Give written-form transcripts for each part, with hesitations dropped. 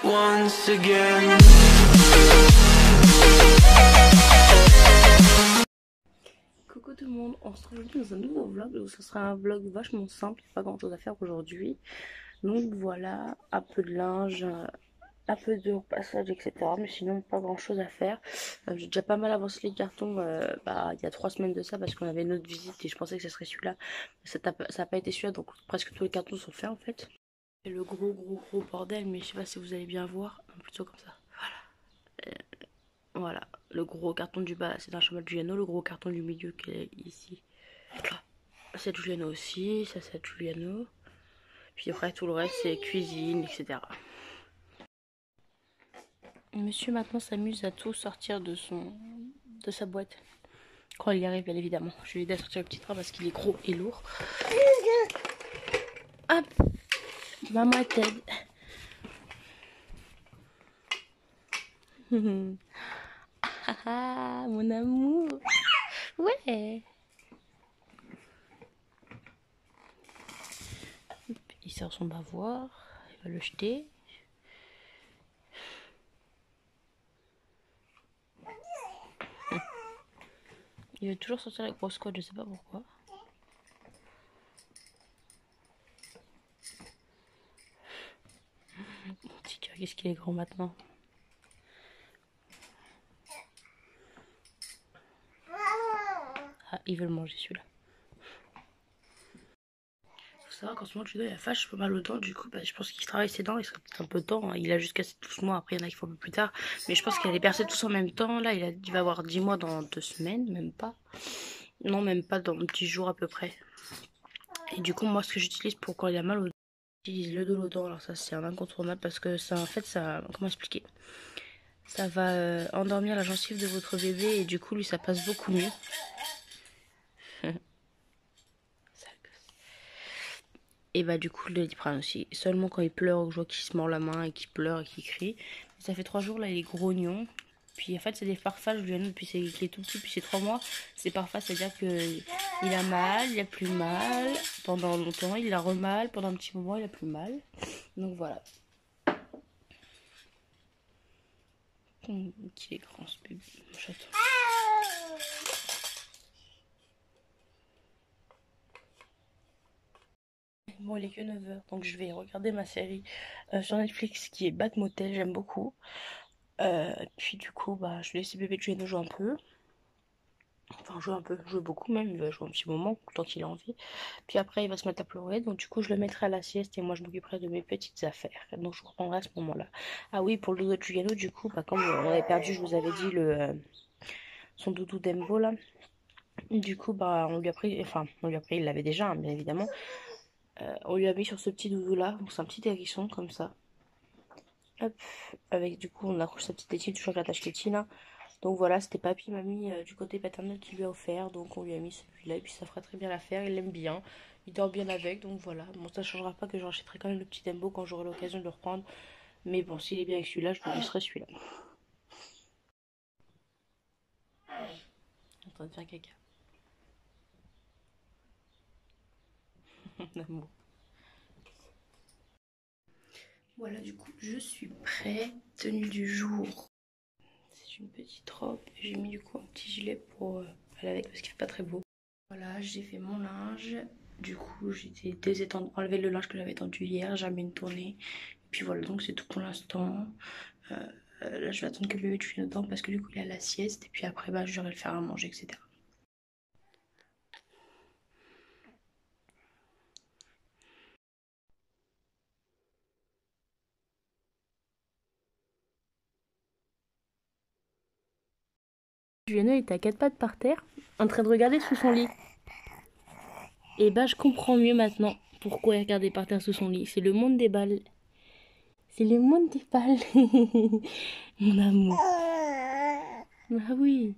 once again. Coucou tout le monde, on se retrouve aujourd'hui dans un nouveau vlog. Donc ce sera un vlog vachement simple, il n'y a pas grand chose à faire aujourd'hui. Donc voilà, un peu de linge, un peu de repassage, etc. Mais sinon pas grand chose à faire. J'ai déjà pas mal avancé les cartons il y a 3 semaines de ça parce qu'on avait une autre visite et je pensais que ce serait celui-là. Ça n'a pas été celui-là, donc presque tous les cartons sont faits en fait. Et le gros bordel, mais je sais pas si vous allez bien voir, plutôt comme ça. Voilà, le gros carton du bas c'est d'un chemin de Giuliano, le gros carton du milieu qui est ici c'est de Giuliano aussi, ça c'est de Giuliano. Puis après tout le reste c'est cuisine, etc. Monsieur maintenant s'amuse à tout sortir de sa boîte. Quand il y arrive bien évidemment. Je vais l'aider à sortir le petit train parce qu'il est gros et lourd. Hop, maman t'aide. Ah, mon amour. Ouais. Il sort son bavoir, il va le jeter. Il veut toujours sortir la grosse côte, je sais pas pourquoi. Petit cœur, qu'est-ce qu'il est grand maintenant. Ah, il veut le manger celui-là. Faut savoir qu'en ce moment, il a vache pas mal aux dents. Du coup, je pense qu'il travaille ses dents. Il serait peut-être un peu temps. Il a juste cassé 12 mois. Après, il y en a qui font un peu plus tard. Mais je pense qu'il a les percer tous en même temps. Là, il va avoir 10 mois dans 2 semaines. Même pas. Non, même pas dans 10 jours à peu près. Et du coup, moi, ce que j'utilise pour quand il a mal aux dents, j'utilise le Dolodent. Alors ça, c'est un incontournable parce que ça, en fait, ça... Comment expliquer? Ça va endormir la gencive de votre bébé. Et du coup, lui, ça passe beaucoup mieux. Et bah du coup le Doliprane aussi. Seulement quand il pleure ou que je vois qu'il se mord la main et qu'il pleure et qu'il crie. Ça fait 3 jours là, il est grognon. Puis en fait c'est des parfums, je lui donne depuis qu'il est tout petit, puis c'est 3 mois. C'est parfum, c'est-à-dire que il a mal, il a plus mal. Pendant longtemps, il a remal. Pendant un petit moment, il a plus mal. Donc voilà. Qu'il est grand ce bébé, mon chaton. Bon, il est que 9h, donc je vais regarder ma série sur Netflix qui est Bat Motel, j'aime beaucoup. Puis du coup, je vais laisser bébé Juno jouer un peu. Enfin, jouer un peu, jouer beaucoup même, il va jouer un petit moment, tant qu'il a envie. Puis après, il va se mettre à pleurer, donc du coup, je le mettrai à la sieste et moi, je m'occuperai de mes petites affaires. Donc, je vous reprendrai à ce moment-là. Ah oui, pour le doudou de Giuliano, du coup, comme on avait perdu, je vous avais dit, son doudou d'Embo, là. Du coup, on lui a pris, enfin, on lui a pris, il l'avait déjà, hein, bien évidemment. On lui a mis sur ce petit doudou-là, donc c'est un petit hérisson, comme ça. Hop, avec du coup, on accroche sa petite tétine, toujours avec la tâche là. Donc voilà, c'était papy mamie du côté paternel qui lui a offert. Donc on lui a mis celui-là et puis ça fera très bien l'affaire. Il l'aime bien, il dort bien avec. Donc voilà, bon ça changera pas que je rachèterai quand même le petit Dembo quand j'aurai l'occasion de le reprendre. Mais bon, s'il est bien avec celui-là, je lui laisserai celui-là. En train de faire caca. L'amour. Voilà, du coup, je suis prête. Tenue du jour. C'est une petite robe. J'ai mis du coup un petit gilet pour aller avec parce qu'il fait pas très beau. Voilà, j'ai fait mon linge. Du coup, j'ai enlevé le linge que j'avais tendu hier. J'ai mis une tournée. Et puis voilà, donc c'est tout pour l'instant. Là, je vais attendre que le bébé tuile dedans parce que du coup, il est à la sieste. Et puis après, je vais le faire à manger, etc. Juliano est à 4 pattes par terre, en train de regarder sous son lit. Et je comprends mieux maintenant pourquoi il regardait par terre sous son lit. C'est le monde des balles. C'est le monde des balles. Mon amour. Ah oui.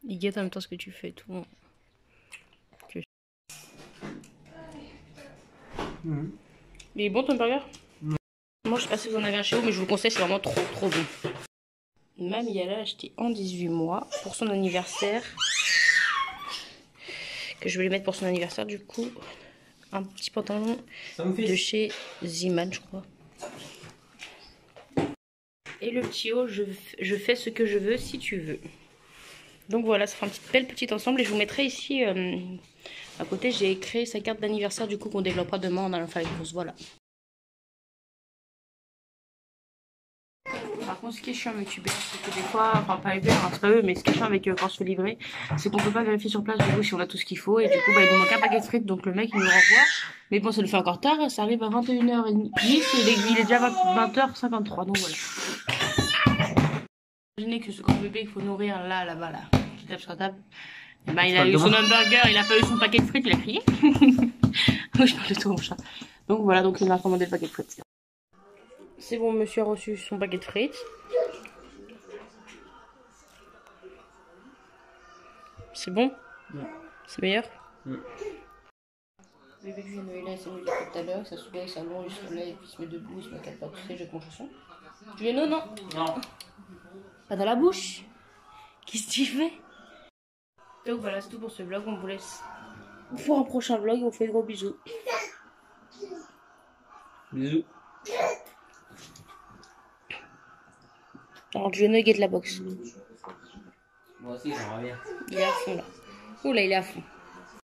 Il guette en même temps ce que tu fais, tout. Il est bon ton burger? Moi, je sais pas si vous en avez un chez vous, mais je vous le conseille, c'est vraiment trop bon. Mamie, elle a acheté en 18 mois pour son anniversaire. Que je vais lui mettre pour son anniversaire, du coup. Un petit pantalon de chez Ziman, je crois. Et le petit haut, je fais ce que je veux si tu veux. Donc voilà, ça fera un bel petit ensemble. Et je vous mettrai ici, à côté, j'ai créé sa carte d'anniversaire, du coup, qu'on développera demain en allant faire les courses. Voilà. Par contre, ce qui est chiant avec Uber, c'est que des fois, enfin pas Uber, hein, c'est pas eux, mais ce qui est chiant avec quand je fais livrer, c'est qu'on peut pas vérifier sur place du coup si on a tout ce qu'il faut. Et du coup, bah, il nous manque un paquet de frites, donc le mec il nous renvoie. Mais bon, ça nous fait encore tard, ça arrive à 21h30, il est déjà 20h53, donc voilà. Imaginez que ce grand bébé qu'il faut nourrir là-bas, là, qui tape sur la table, bah, il a eu son hamburger, il a pas eu son paquet de frites, il a crié. Oui, je parle de tout mon chat. Donc voilà, donc il m'a commandé le paquet de frites. C'est bon, monsieur a reçu son paquet de frites. C'est bon? C'est meilleur? Le bébé que je viens de là, il s'est mis tout à l'heure, il s'assoulait, il s'allonge, il se lève, il se met debout, il se met quatre pattes, tu sais, je mon chausson. Juliano, non? Non. Pas dans la bouche? Qu'est-ce que tu fais? Donc voilà, c'est tout pour ce vlog, on vous laisse pour un prochain vlog, on vous fait de gros bisous. Bisous. Alors Juliano, il guette la boxe. Moi aussi, j'aimerais bien. Il est à fond là. Oula, il est à fond.